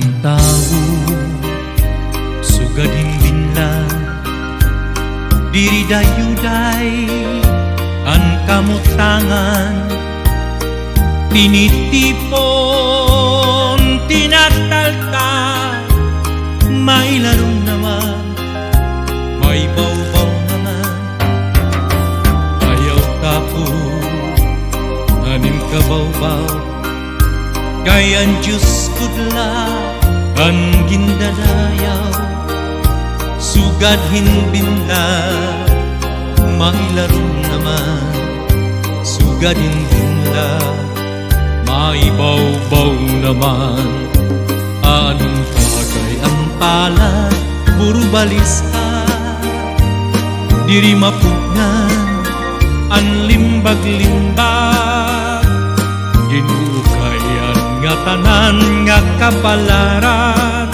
Ang tao sugad himbinla diri dayuday ang kamutangan tinitipon tinatalta may larong naman may bawbaw naman ayaw tapo anim kabawbaw kaya ang Diyos kudla ang gindadayaw sugad hinbinla may larong naman sugad hinbinla may bawbaw naman anong bagay ang palad puro balis ka diri mapugnan ang limbag-limbag ginukayan nga tanan nga kapalaran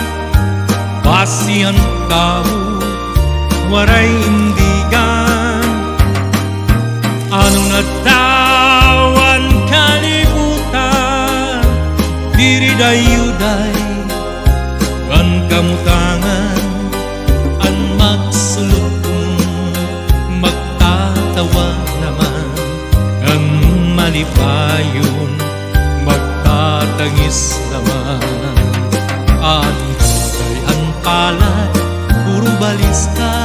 pasian kamu waray indigan anong natawan kalibutan diri dayuday ang kamutangan ang magsulong magtatawa naman ang malipayon magtatangis naman ang bagay ang palad puro balis ka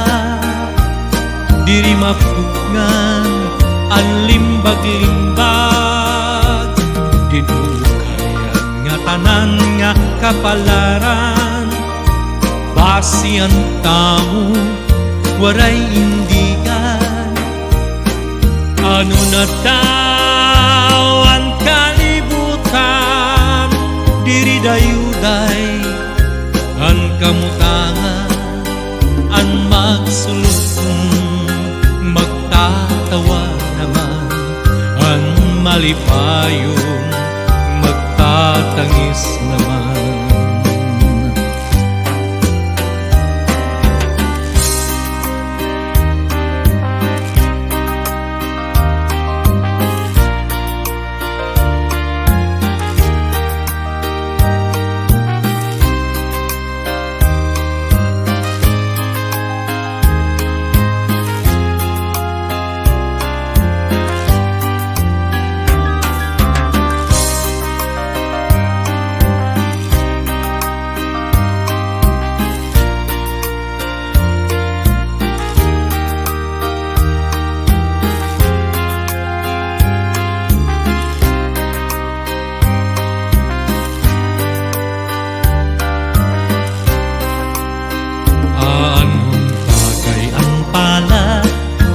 diri mapugnan ang limbag-limbag ginukayan nga tanan nga kapalaran basian tamo waray indigan ano na daw ang kalibutan diri dayuday ang kamutangan ang magsulong magtatawa naman ang malipayon magtatangis naman.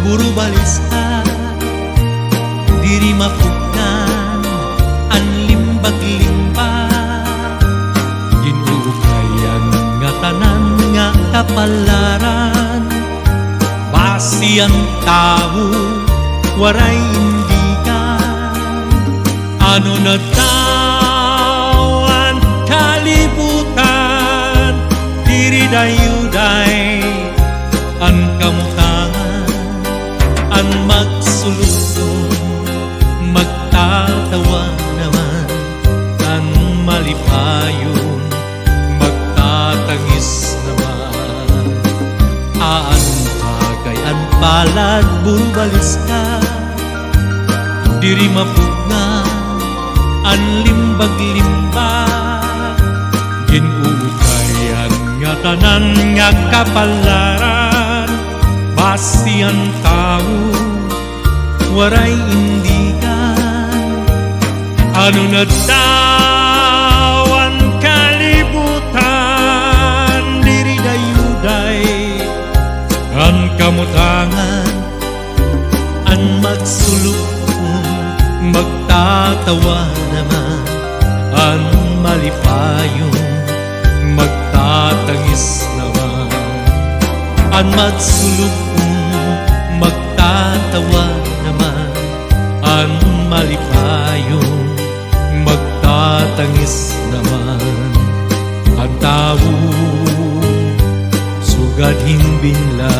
Puro balis ka diri mapugnan ang limbag-limbag ginukayan nga tanan nga kapalaran basian tao waray indigan ano na tawan kalibutan diri dayuday ang kamutangan ang magsulong magtatawa naman ang malipayon magtatangis naman anong bagay ang palad bubalis ka diri mapugnan ang limbag-limbag ginukayan nga tanan nga kapalaran basian tao waray indigan ano na daw ang kalibutan diri dayuday ang kamutangan ang magsulong magtatawa naman ang malipayon magtatangis naman ang magsulong magtatawa naman ang malipayon magtatangis naman ang tao sugad himbinla